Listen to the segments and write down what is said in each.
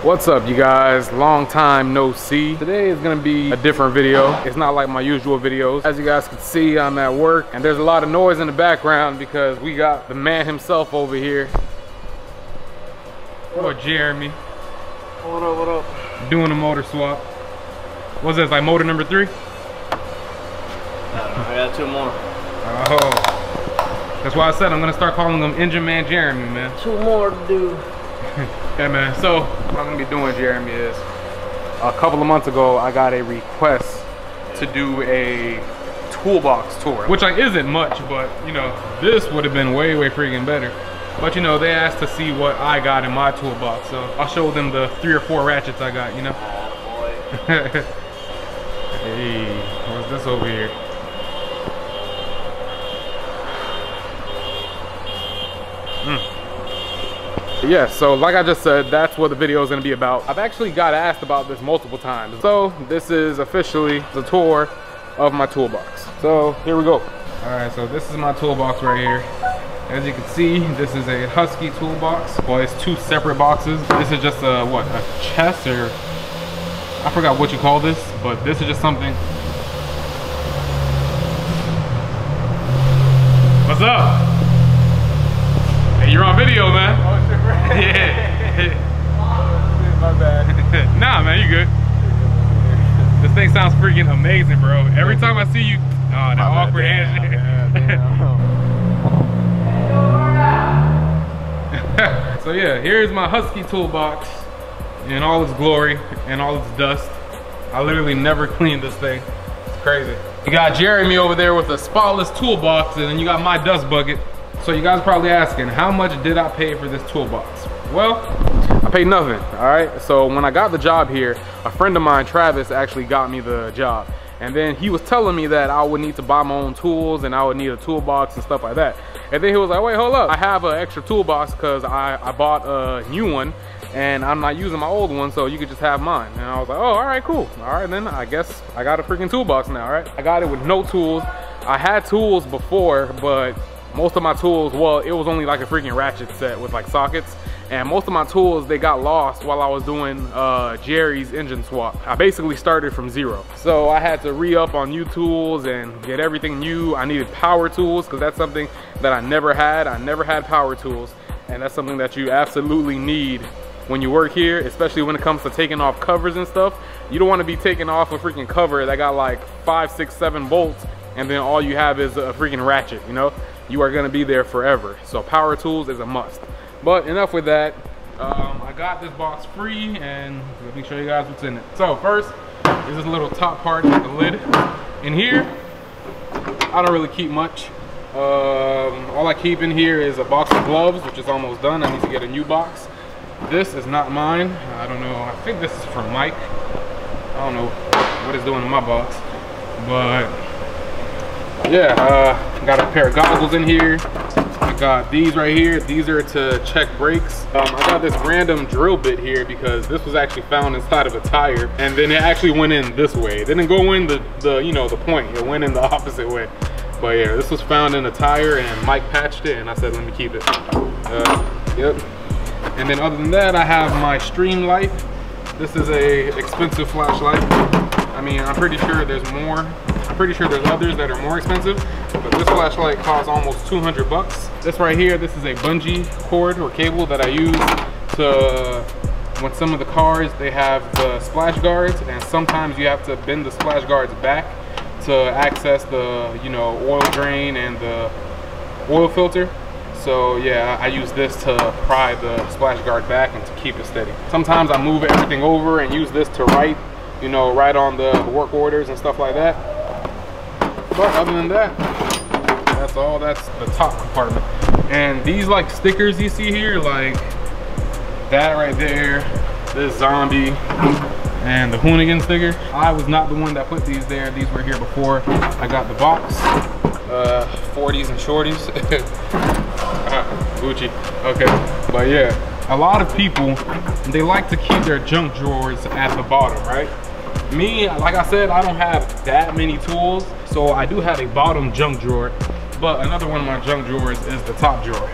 What's up, you guys? Long time no see. Today is gonna be a different video. It's not like my usual videos. As you guys can see, I'm at work and there's a lot of noise in the background because we got the man himself over here. Or Jeremy. What up, what up? Doing a motor swap. What's this, like motor number 3? I got 2 more. Oh. That's why I said I'm gonna start calling him Engine Man Jeremy, man. 2 more to do. Yeah, man. So what I'm gonna be doing, Jeremy, is a couple of months ago I got a request to do a toolbox tour, which like isn't much, but you know, this would have been way freaking better. But you know, they asked to see what I got in my toolbox, so I'll show them the 3 or 4 ratchets I got, you know. Boy. Hey, what's this over here? Yeah, so like I just said, that's what the video is gonna be about. I've actually got asked about this multiple times. So this is officially the tour of my toolbox. So here we go. All right, so this is my toolbox right here. As you can see, this is a Husky Toolbox. Well, it's 2 separate boxes. This is just a, what, a chest, or I forgot what you call this, but this is just something. What's up? Hey, you're on video, man. Oh, shit, right? Yeah. My bad. Nah, man, you good. This thing sounds freaking amazing, bro. Every time I see you, oh, that awkward handshake. So yeah, here's my Husky Toolbox in all its glory and all its dust. I literally never cleaned this thing. It's crazy. You got Jeremy over there with a spotless toolbox, and then you got my dust bucket. So you guys are probably asking, how much did I pay for this toolbox? Well, I paid nothing, all right? So when I got the job here, a friend of mine, Travis, actually got me the job. And then he was telling me that I would need to buy my own tools and I would need a toolbox and stuff like that. And then he was like, wait, hold up. I have an extra toolbox because I bought a new one and I'm not using my old one, so you could just have mine. And I was like, oh, all right, cool. All right, then I guess I got a freaking toolbox now, all right? I got it with no tools. I had tools before, but most of my tools, well, it was only like a freaking ratchet set with like sockets. And most of my tools, they got lost while I was doing Jerry's engine swap. I basically started from 0. So I had to re-up on new tools and get everything new. I needed power tools because that's something that I never had. I never had power tools. And that's something that you absolutely need when you work here, especially when it comes to taking off covers and stuff. You don't want to be taking off a freaking cover that got like 5, 6, 7 bolts and then all you have is a freaking ratchet, you know? You are gonna be there forever. So power tools is a must. But enough with that. I got this box free and let me show you guys what's in it. So first is this little top part with the lid. In here, I don't really keep much. All I keep in here is a box of gloves, which is almost done. I need to get a new box. This is not mine. I don't know. I think this is from Mike. I don't know what it's doing in my box. But yeah, got a pair of goggles in here. I got these right here. These are to check brakes. I got this random drill bit here because this was actually found inside of a tire, and then it actually went in this way. It didn't go in the you know, the point. It went in the opposite way. But yeah, this was found in a tire and Mike patched it and I said, let me keep it. Yep. And then other than that, I have my stream light. This is a expensive flashlight. I mean, I'm pretty sure there's more. I'm pretty sure there's others that are more expensive, but this flashlight costs almost 200 bucks. This right here, this is a bungee cord or cable that I use to, when some of the cars, they have the splash guards, and sometimes you have to bend the splash guards back to access the, you know, oil drain and the oil filter. So yeah, I use this to pry the splash guard back and to keep it steady. Sometimes I move everything over and use this to write, you know, write on the work orders and stuff like that. But other than that, that's all. That's the top compartment. And these like stickers you see here, like that right there, this zombie, and the Hoonigan sticker. I was not the one that put these there. These were here before I got the box. 40s and shorties. Gucci. Okay, but yeah, a lot of people, they like to keep their junk drawers at the bottom, right? Me, like I said, I don't have that many tools, so I do have a bottom junk drawer, but another one of my junk drawers is the top drawer.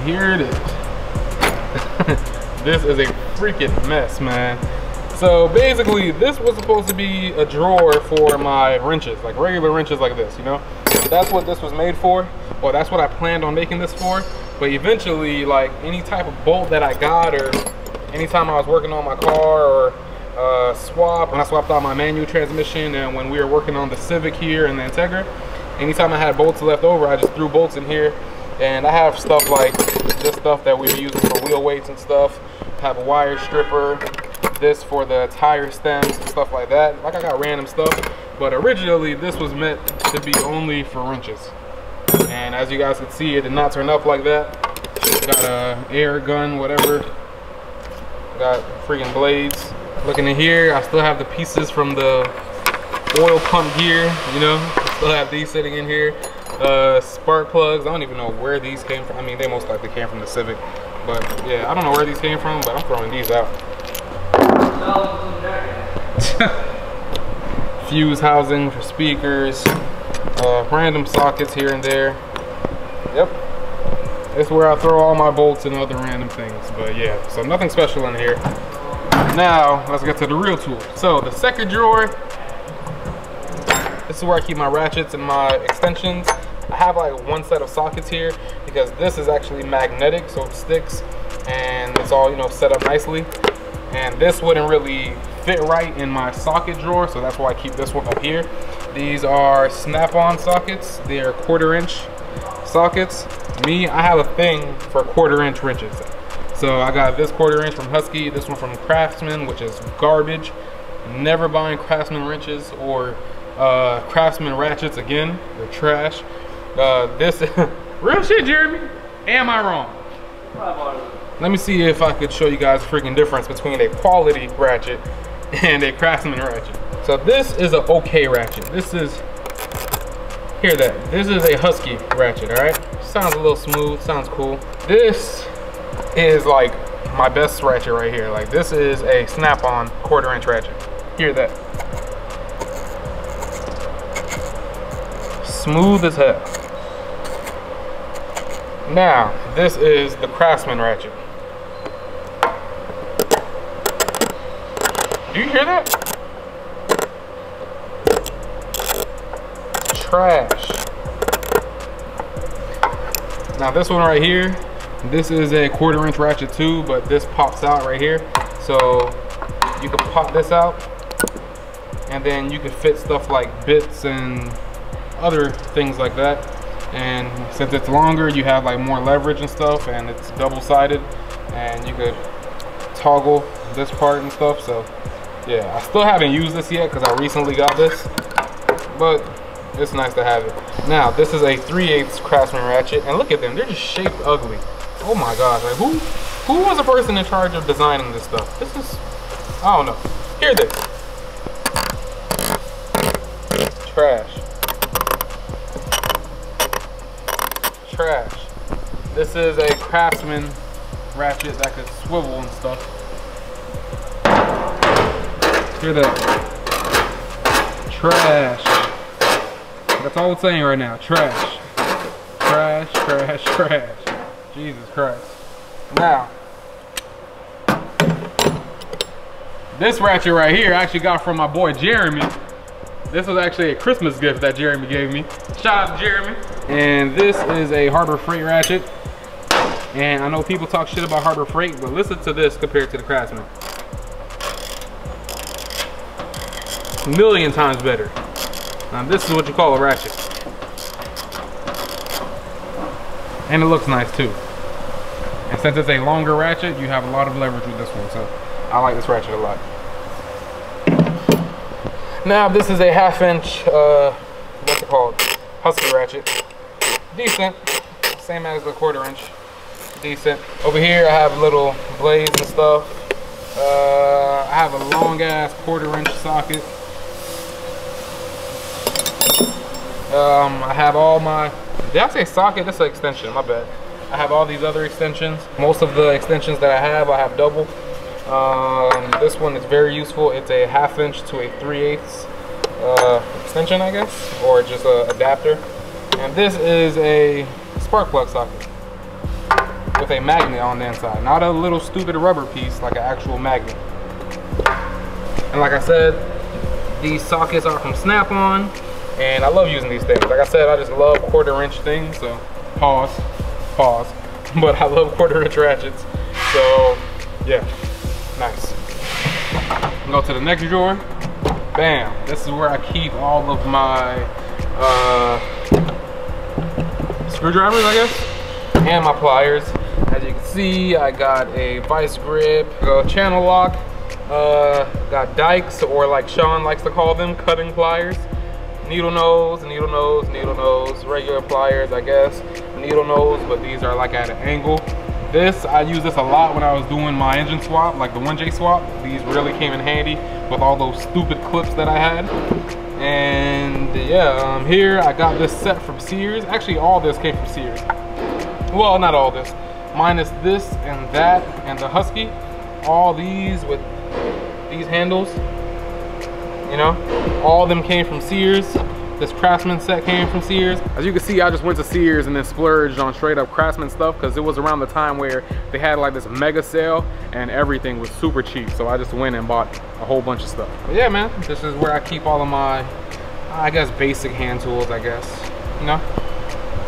Here it is. this is a freaking mess, man. So basically, this was supposed to be a drawer for my wrenches, like regular wrenches like this, you know? That's what this was made for, or that's what I planned on making this for. But eventually, like any type of bolt that I got, or anytime I was working on my car, or when I swapped out my manual transmission, and when we were working on the Civic here and the Integra, anytime I had bolts left over, I just threw bolts in here. And I have stuff like this stuff that we were using for wheel weights and stuff. I have a wire stripper, this for the tire stems and stuff like that. Like I got random stuff, but originally this was meant to be only for wrenches. And as you guys can see, it did not turn up like that. Got a air gun, whatever. Got freaking blades. Looking in here, I still have the pieces from the oil pump gear, you know. I still have these sitting in here. Spark plugs, I don't even know where these came from. I mean, they most likely came from the Civic, but yeah, I don't know where these came from, but I'm throwing these out. Fuse housing for speakers, random sockets here and there. Yep, it's where I throw all my bolts and other random things. But yeah, so nothing special in here. Now let's get to the real tool. So the second drawer, this is where I keep my ratchets and my extensions. I have like one set of sockets here because this is actually magnetic, so it sticks and it's all, you know, set up nicely. And this wouldn't really fit right in my socket drawer, so that's why I keep this one up here. These are snap-on sockets. They are 1/4 inch sockets. I have a thing for 1/4 inch wrenches. So I got this 1/4 inch from Husky, this one from Craftsman, which is garbage. Never buying Craftsman wrenches or Craftsman ratchets again. They're trash. This real shit, Jeremy. Am I wrong? Let me see if I could show you guys the freaking difference between a quality ratchet and a Craftsman ratchet. So this is an okay ratchet. This is, hear that? This is a Husky ratchet, all right? Sounds a little smooth, sounds cool. This is like my best ratchet right here. Like this is a snap-on 1/4 inch ratchet. Hear that? Smooth as hell. Now, this is the Craftsman ratchet. Do you hear that? Trash. Now this one right here, this is a 1/4 inch ratchet too, but this pops out right here. So you can pop this out and then you can fit stuff like bits and other things like that. And since it's longer, you have like more leverage and stuff, and it's double-sided, and you could toggle this part and stuff. So yeah, I still haven't used this yet because I recently got this, but it's nice to have it. Now this is a 3/8 Craftsman ratchet, and look at them, they're just shaped ugly. Oh my gosh, like who was the person in charge of designing this stuff? This is, I don't know. Hear this. Trash. Trash. This is a Craftsman ratchet that could swivel and stuff. Hear that? Trash. That's all it's saying right now. Trash. Trash, trash, trash. Jesus Christ. Now, this ratchet right here I actually got from my boy Jeremy. This was actually a Christmas gift that Jeremy gave me. Shout out to Jeremy. And this is a Harbor Freight ratchet. And I know people talk shit about Harbor Freight, but listen to this compared to the Craftsman. A million times better. Now this is what you call a ratchet. And it looks nice too. And since it's a longer ratchet, you have a lot of leverage with this one. So I like this ratchet a lot. Now this is a 1/2 inch, what's it called? Husky ratchet. Decent, same as the 1/4 inch. Decent. Over here I have little blades and stuff. I have a long ass 1/4 inch socket. I have all my, did I say socket? That's an extension, my bad. I have all these other extensions. Most of the extensions that I have double. This one is very useful. It's a 1/2 inch to a 3/8 extension, I guess, or just an adapter. And this is a spark plug socket with a magnet on the inside. Not a little stupid rubber piece, like an actual magnet. And like I said, these sockets are from Snap-on, and I love using these things. Like I said, I just love 1/4 inch things, so pause. But I love 1/4 inch ratchets, so yeah, nice. Go to the next drawer. Bam, this is where I keep all of my screwdrivers, I guess, and my pliers. As you can see, I got a vice grip, channel lock, got dikes, or like Sean likes to call them, cutting pliers, needle nose, regular pliers, I guess, needle nose, but these are like at an angle. I use this a lot when I was doing my engine swap, like the 1J swap. These really came in handy with all those stupid clips that I had. And yeah, here I got this set from Sears. Actually, all this came from Sears. Well, not all this, minus this and that and the Husky. All these with these handles, you know, all of them came from Sears. This Craftsman set came from Sears. As you can see, I just went to Sears and then splurged on straight up Craftsman stuff because it was around the time where they had like this mega sale and everything was super cheap. So I just went and bought a whole bunch of stuff. But yeah, man, this is where I keep all of my, I guess, basic hand tools, I guess. You know,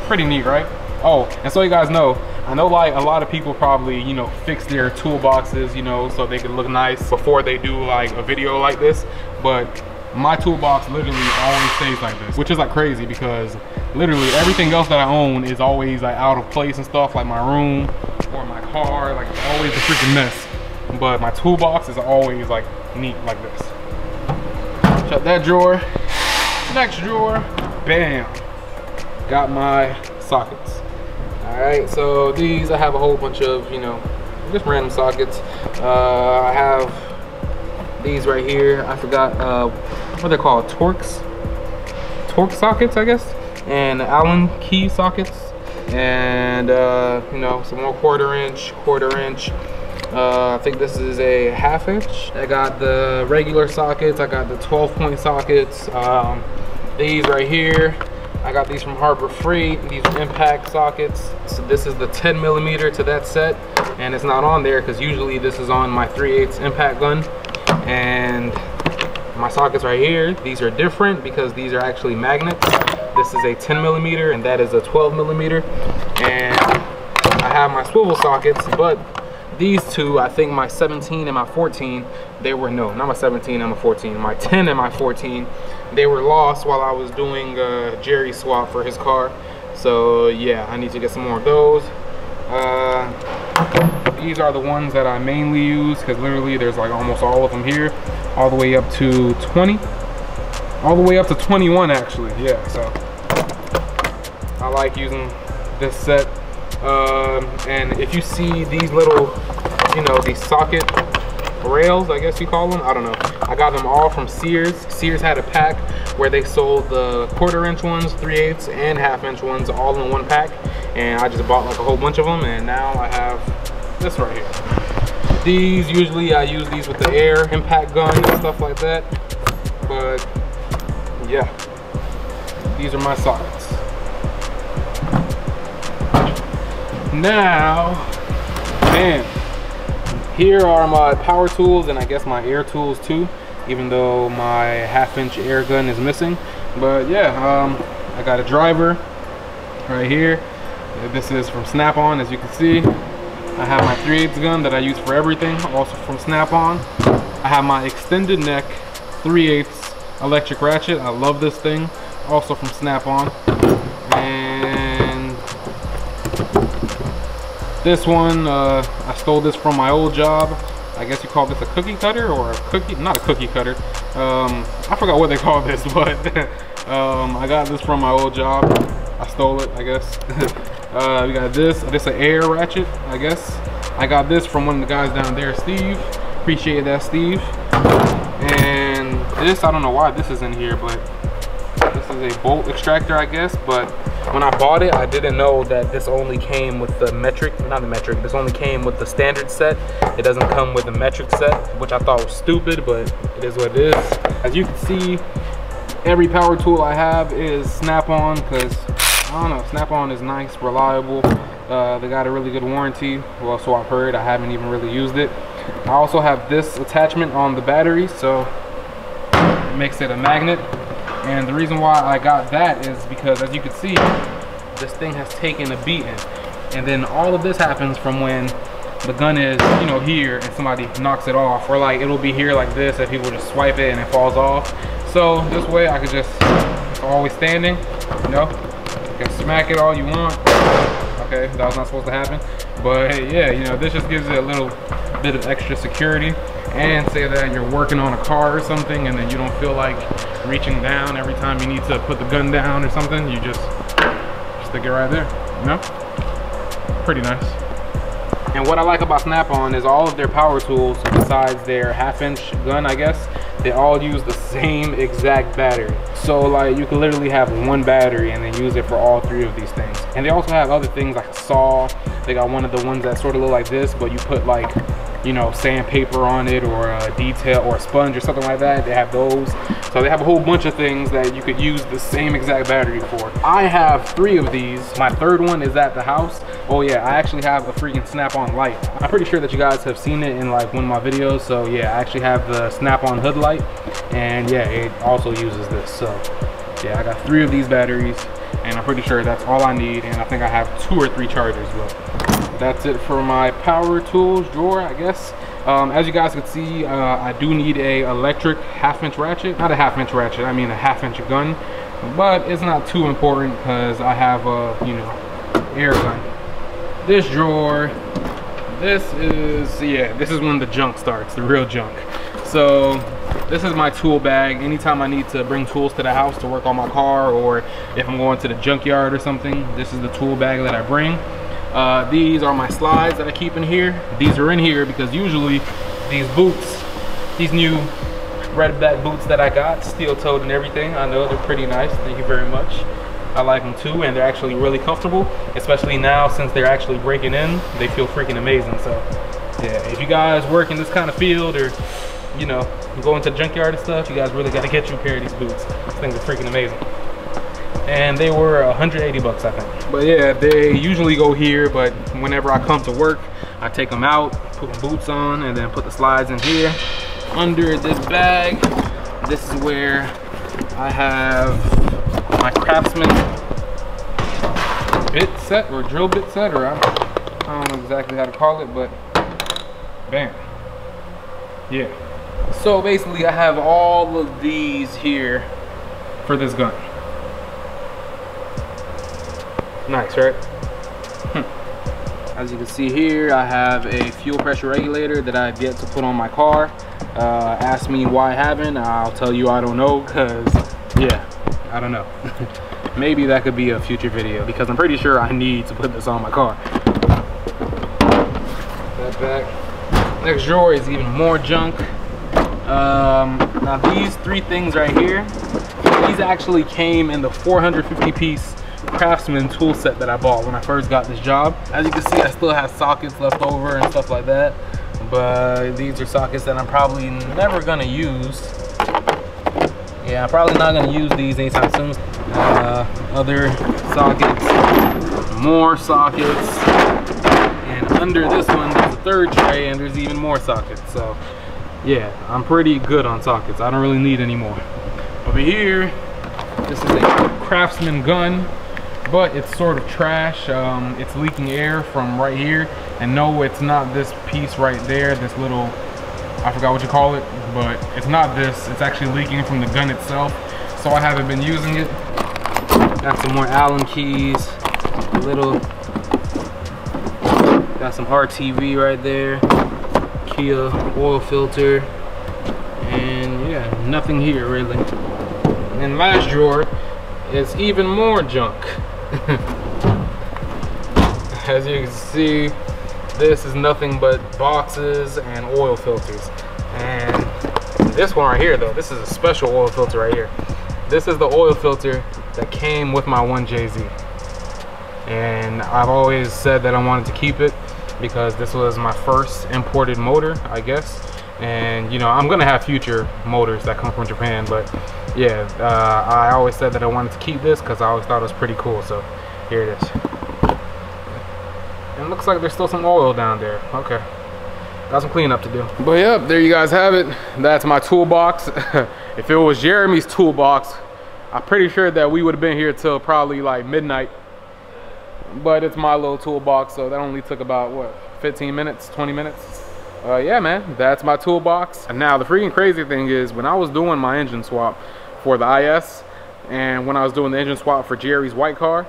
pretty neat, right? Oh, and so you guys know, I know like a lot of people probably, you know, fix their toolboxes, you know, so they can look nice before they do like a video like this. But my toolbox literally always stays like this, which is like crazy because literally everything else that I own is always like out of place and stuff, like my room or my car, like it's always a freaking mess. But my toolbox is always like neat like this. Shut that drawer. Next drawer, bam, got my sockets. All right, so these I have a whole bunch of, you know, just random sockets. I have these right here. I forgot what they're called, torque sockets, I guess, and Allen key sockets, and you know, some more quarter inch. I think this is a 1/2 inch. I got the regular sockets. I got the 12-point sockets. These right here, I got these from Harbor Freight. These are impact sockets. So this is the 10mm to that set, and it's not on there because usually this is on my 3/8 impact gun. And my sockets right here, these are different because these are actually magnets. This is a 10mm and that is a 12mm. And I have my swivel sockets, but these two, I think my 17 and my 14, they were, no, not my 17 and my 14, my 10 and my 14, they were lost while I was doing Jerry's swap for his car. So yeah, I need to get some more of those. These are the ones that I mainly use because literally there's like almost all of them here, all the way up to 20, all the way up to 21 actually. Yeah, so I like using this set. And if you see these little, you know, these socket rails, I guess you call them, I don't know, I got them all from Sears. Sears had a pack where they sold the 1/4 inch ones, 3/8 and 1/2 inch ones all in one pack, and I just bought like a whole bunch of them, and now I have this right here. These, usually I use these with the air impact gun and stuff like that, but yeah, these are my sockets. Now, man, here are my power tools and I guess my air tools too, even though my 1/2 inch air gun is missing. But yeah, I got a driver right here. This is from Snap-on, as you can see. I have my 3/8 gun that I use for everything, also from Snap-on. I have my extended neck 3/8 electric ratchet. I love this thing, also from Snap-on. And this one, I stole this from my old job. I guess you call this a cookie cutter or a cookie, not a cookie cutter. I forgot what they call this, but I got this from my old job. I stole it, I guess. We got this an air ratchet, I guess. I got this from one of the guys down there, Steve. Appreciate that, Steve. And this, I don't know why this is in here, but this is a bolt extractor, I guess. But when I bought it, I didn't know that this only came with the metric, not the metric, this only came with the standard set. It doesn't come with the metric set, which I thought was stupid, but it is what it is. As you can see, every power tool I have is Snap-on, because I don't know, Snap-on is nice, reliable, They got a really good warranty. Well, so I've heard. I haven't even really used it. I also have this attachment on the battery, so it makes it a magnet. And the reason why I got that is because, as you can see, this thing has taken a beating. And then all of this happens from when the gun is, you know, here and somebody knocks it off, or like it'll be here like this if people just swipe it and it falls off. So this way I could just, it's always standing, you know, you can smack it all you want. Okay, that was not supposed to happen, but yeah, you know, this just gives it a little bit of extra security. And say that you're working on a car or something and then you don't feel like reaching down every time you need to put the gun down or something, you just stick it right there, you know? Pretty nice. And what I like about Snap-on is all of their power tools, besides their 1/2-inch gun, I guess, they all use the same exact battery. So like you can literally have one battery and then use it for all 3 of these things. And they also have other things like a saw. They got one of the ones that sort of look like this, but you put like, you know, sandpaper on it, or a detail or a sponge or something like that. They have those. So they have a whole bunch of things that you could use the same exact battery for. I have 3 of these. My 3rd one is at the house. Oh yeah, I actually have a freaking Snap-on light. I'm pretty sure that you guys have seen it in like one of my videos. So yeah, I actually have the Snap-on hood light, and yeah, it also uses this. So yeah, I got 3 of these batteries, and I'm pretty sure that's all I need. And I think I have 2 or 3 chargers. But that's it for my power tools drawer, I guess. As you guys can see, I do need a electric 1/2-inch ratchet. Not a 1/2-inch ratchet, I mean a 1/2-inch gun. But it's not too important because I have a, you know, air gun. This drawer, this is when the junk starts, the real junk. So this is my tool bag. Anytime I need to bring tools to the house to work on my car, or if I'm going to the junkyard or something, this is the tool bag that I bring. These are my slides that I keep in here. These are in here because usually these boots, these new red back boots that I got, steel-toed and everything, I know they're pretty nice, thank you very much. I like them too, and they're actually really comfortable, especially now since they're actually breaking in. They feel freaking amazing. So yeah, if you guys work in this kind of field, or you know, go into the junkyard and stuff, you guys really got to get you a pair of these boots. These things are freaking amazing. And they were 180 bucks, I think. But yeah, they usually go here, but whenever I come to work, I take them out, put my boots on, and then put the slides in here. Under this bag, this is where I have my Craftsman bit set, or drill bit set, or I don't know exactly how to call it, but bam. Yeah. So basically I have all of these here for this gun. Nice, right? As you can see here, I have a fuel pressure regulator that I've yet to put on my car. Ask me why I haven't. I'll tell you I don't know, because yeah, I don't know. Maybe that could be a future video, because I'm pretty sure I need to put this on my car. That back. Next drawer is even more junk. Now these 3 things right here, these actually came in the 450-piece Craftsman tool set that I bought when I first got this job. As you can see, I still have sockets left over and stuff like that, but these are sockets that I'm probably never gonna use. Yeah, I'm probably not gonna use these anytime soon. Other sockets, more sockets, and under this one there's a 3rd tray, and there's even more sockets. So yeah, I'm pretty good on sockets. I don't really need any more. Over here, this is a Craftsman gun, but it's sort of trash. It's leaking air from right here, and no, it's not this piece right there, this little, I forgot what you call it, but it's not this. It's actually leaking from the gun itself, so I haven't been using it. Got some more Allen keys, got some RTV right there, Kia oil filter, and yeah, nothing here really. And last drawer is even more junk. As you can see, this is nothing but boxes and oil filters. And this one right here though, this is a special oil filter right here. This is the oil filter that came with my 1JZ. And I've always said that I wanted to keep it because this was my first imported motor, I guess. And you know, I'm gonna have future motors that come from Japan, but yeah, I always said that I wanted to keep this because I always thought it was pretty cool. So here it is. looks like there's still some oil down there. Okay. Got some cleanup to do. But yep, there you guys have it. That's my toolbox. If it was Jeremy's toolbox, I'm pretty sure that we would have been here till probably like midnight. But it's my little toolbox, so that only took about, what, 15 minutes, 20 minutes? Yeah, man, that's my toolbox. And now the freaking crazy thing is, when I was doing my engine swap for the IS, and when I was doing the engine swap for Jerry's white car,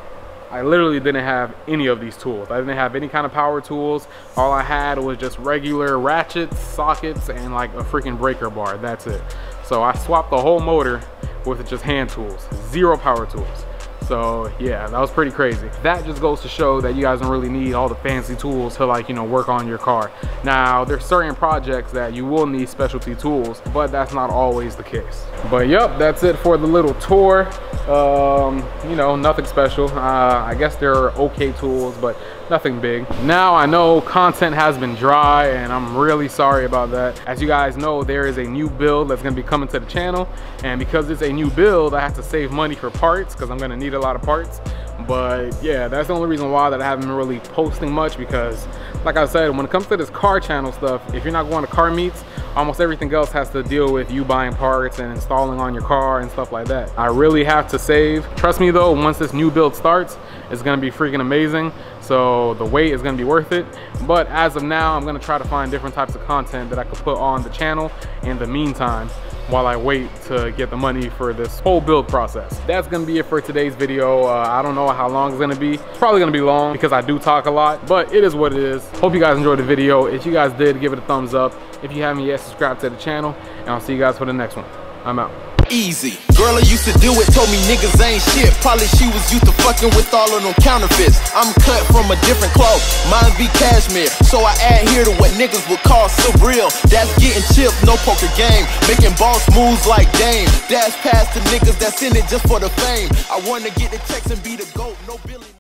I literally didn't have any of these tools. I didn't have any kind of power tools. All I had was just regular ratchets, sockets, and like a freaking breaker bar. That's it. So I swapped the whole motor with just hand tools, zero power tools. So yeah, that was pretty crazy. That just goes to show that you guys don't really need all the fancy tools to, like, you know, work on your car. Now, there's certain projects that you will need specialty tools, but that's not always the case. But yep, that's it for the little tour. You know, nothing special. I guess they're okay tools, but nothing big. Now I know content has been dry, and I'm really sorry about that. As you guys know, there is a new build that's gonna be coming to the channel, and because it's a new build, I have to save money for parts because I'm gonna need a lot of parts. But yeah, that's the only reason why that I haven't been really posting much, because like I said, when it comes to this car channel stuff, if you're not going to car meets, almost everything else has to deal with you buying parts and installing on your car and stuff like that. I really have to save. Trust me though, once this new build starts, it's gonna be freaking amazing. So the wait is gonna be worth it. But as of now, I'm gonna try to find different types of content that I could put on the channel in the meantime, while I wait to get the money for this whole build process. That's gonna be it for today's video. I don't know how long it's gonna be. It's probably gonna be long because I do talk a lot, but it is what it is. Hope you guys enjoyed the video. If you guys did, give it a thumbs up. If you haven't yet, subscribe to the channel, and I'll see you guys for the next one. I'm out. Easy. Girl, I used to do it, told me niggas ain't shit. Probably she was used to fucking with all of them counterfeits. I'm cut from a different cloth, mine be cashmere. So I adhere to what niggas would call surreal. That's getting chips, no poker game. Making boss moves like Dame. Dash past the niggas that's in it just for the fame. I wanna get the checks and be the GOAT, no Billy.